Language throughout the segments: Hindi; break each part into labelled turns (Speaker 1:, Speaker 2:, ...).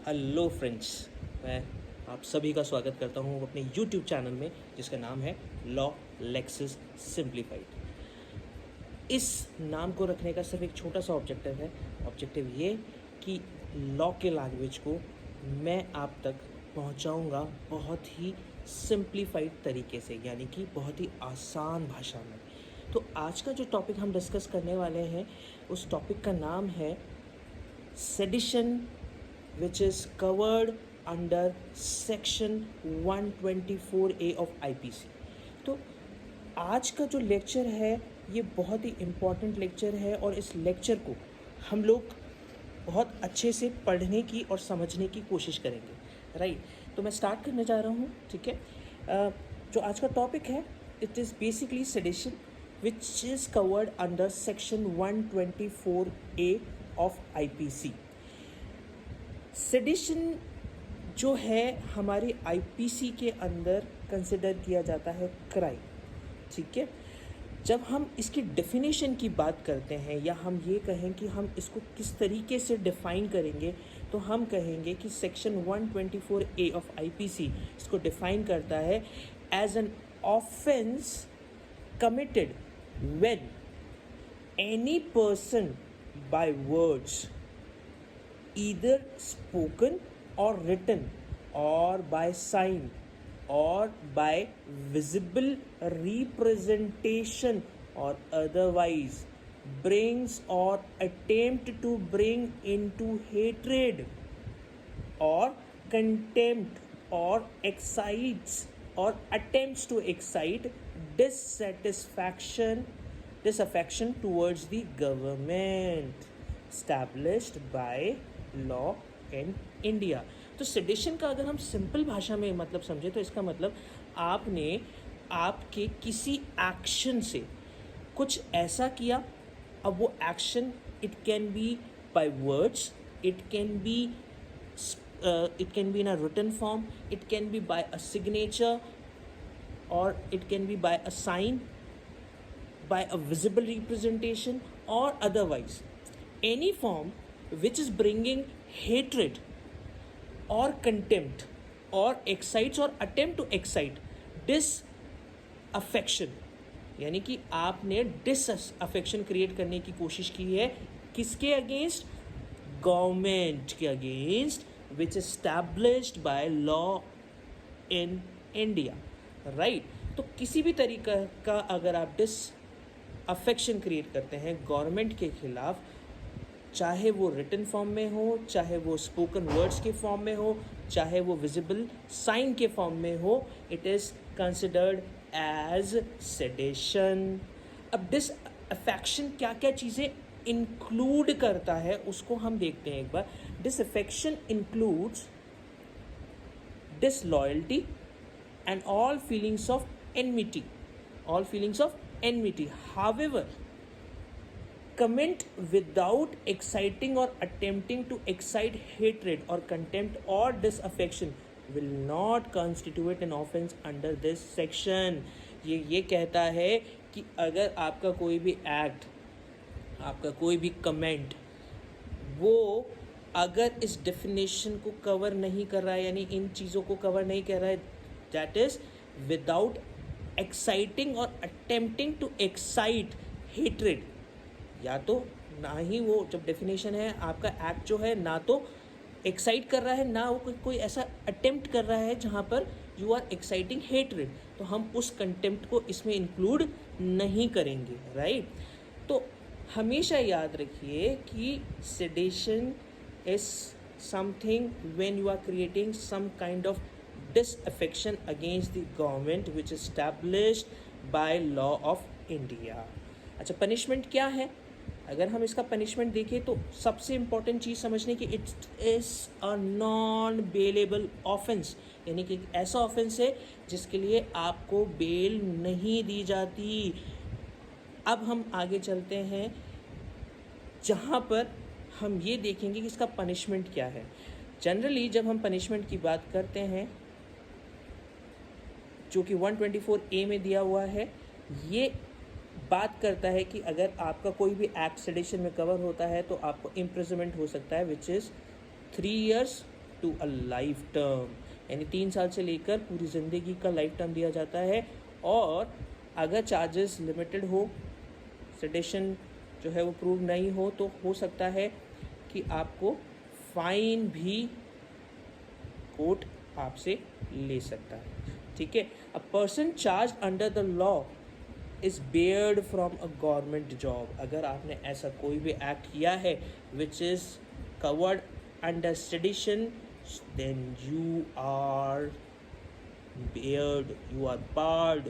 Speaker 1: हेलो फ्रेंड्स, मैं आप सभी का स्वागत करता हूँ अपने यूट्यूब चैनल में जिसका नाम है लॉ लेक्सिस सिंप्लीफाइड। इस नाम को रखने का सिर्फ एक छोटा सा ऑब्जेक्टिव है। ऑब्जेक्टिव ये कि लॉ के लैंग्वेज को मैं आप तक पहुँचाऊँगा बहुत ही सिंप्लीफाइड तरीके से, यानी कि बहुत ही आसान भाषा में। तो आज का जो टॉपिक हम डिस्कस करने वाले हैं उस टॉपिक का नाम है sedition, which is covered under section 124A of IPC। तो आज का जो लेक्चर है ये बहुत ही इम्पॉर्टेंट लेक्चर है और इस लेक्चर को हम लोग बहुत अच्छे से पढ़ने की और समझने की कोशिश करेंगे। राइट, तो मैं स्टार्ट करने जा रहा हूँ। ठीक है, जो आज का टॉपिक है it is basically sedition which is covered under section 124A of IPC। Sedition जो है हमारे आईपीसी के अंदर कंसिडर किया जाता है क्राइम। ठीक है, जब हम इसकी डेफिनेशन की बात करते हैं या हम ये कहें कि हम इसको किस तरीके से डिफ़ाइन करेंगे, तो हम कहेंगे कि सेक्शन 124A ऑफ आईपीसी इसको डिफ़ाइन करता है as an offence committed when any person by words either spoken or written or by sign or by visible representation or otherwise brings or attempt to bring into hatred or contempt or excites or attempts to excite disaffection towards the government established by law in India. तो सेडिशन का अगर हम सिंपल भाषा में मतलब समझे तो इसका मतलब आपने आपके किसी एक्शन से कुछ ऐसा किया। अब वो action it can be by words, it can be in a written form, it can be by a signature और it can be by a sign, by a visible representation और otherwise any form which is bringing hatred or contempt or excites or attempt to excite disaffection, यानी कि आपने डिसअफेक्शन क्रिएट करने की कोशिश की है किसके अगेंस्ट? गवर्नमेंट के against which established by law in India. Right, तो किसी भी तरीका का अगर आप डिसअफेक्शन क्रिएट करते हैं गवर्नमेंट के खिलाफ, चाहे वो रिटन फॉर्म में हो, चाहे वो स्पोकन वर्ड्स के फॉर्म में हो, चाहे वो विजिबल साइन के फॉर्म में हो, it is considered as sedition. अब डिसअफेक्शन क्या क्या चीज़ें इंक्लूड करता है उसको हम देखते हैं एक बार। Disaffection includes disloyalty and all feelings of enmity. However, comment without exciting or attempting to excite hatred or contempt or disaffection will not constitute an offense under this section। ये कहता है कि अगर आपका कोई भी एक्ट, आपका कोई भी कमेंट, वो अगर इस डेफिनेशन को कवर नहीं कर रहा है, यानी इन चीज़ों को कवर नहीं कर रहा है, दैट इज विदाउट एक्साइटिंग और अटेम्प्टिंग टू एक्साइट हेट्रेड, या तो ना ही वो जब डेफिनेशन है आपका एक्ट जो है ना तो एक्साइट कर रहा है, ना वो कोई ऐसा अटेम्प्ट कर रहा है जहाँ पर यू आर एक्साइटिंग हेट्रेड, तो हम उस कंटेम्प्ट को इसमें इंक्लूड नहीं करेंगे। राइट, तो हमेशा याद रखिए कि sedition is something when you are creating some kind of disaffection against the government which is established by law of India। अच्छा, पनिशमेंट क्या है? अगर हम इसका पनिशमेंट देखें तो सबसे इम्पॉर्टेंट चीज़ समझने की, it is a non bailable offence, यानी कि ऐसा ऑफेंस है जिसके लिए आपको बेल नहीं दी जाती। अब हम आगे चलते हैं जहाँ पर हम ये देखेंगे कि इसका पनिशमेंट क्या है। जनरली जब हम पनिशमेंट की बात करते हैं जो कि 124A में दिया हुआ है, ये बात करता है कि अगर आपका कोई भी एक्ट सेडिशन में कवर होता है तो आपको इम्प्रिजनमेंट हो सकता है which is 3 years to a life term, यानी 3 साल से लेकर पूरी ज़िंदगी का लाइफ टर्म दिया जाता है। और अगर चार्जेस लिमिटेड हो, सेडेशन जो है वो प्रूव नहीं हो, तो हो सकता है कि आपको फाइन भी कोर्ट आपसे ले सकता है। ठीक है, a person charge under the law is barred from a government job. अगर आपने ऐसा कोई भी एक्ट किया है which is covered under sedition, then you are barred, you are barred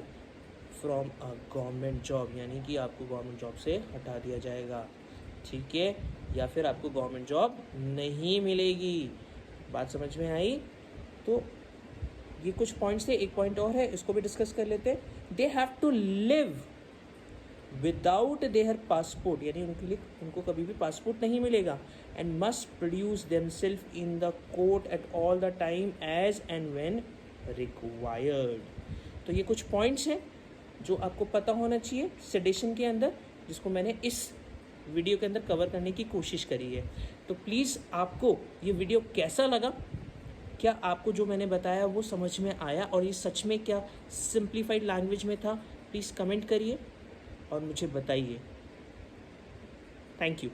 Speaker 1: from a government job, यानी कि आपको गवर्नमेंट जॉब से हटा दिया जाएगा। ठीक है, या फिर आपको गवर्नमेंट जॉब नहीं मिलेगी। बात समझ में आई? तो ये कुछ पॉइंट्स थे, एक पॉइंट और है, इसको भी डिस्कस कर लेते हैं। They have to live without their passport, यानी उनके लिए उनको कभी भी पासपोर्ट नहीं मिलेगा। And must produce themself in the court at all the time as and when required. तो ये कुछ पॉइंट्स हैं जो आपको पता होना चाहिए सेडेशन के अंदर, जिसको मैंने इस वीडियो के अंदर कवर करने की कोशिश करी है। तो प्लीज़ आपको ये वीडियो कैसा लगा? क्या आपको जो मैंने बताया वो समझ में आया, और ये सच में क्या सिंप्लीफाइड लैंग्वेज में था? प्लीज़ कमेंट करिए और मुझे बताइए। Thank you.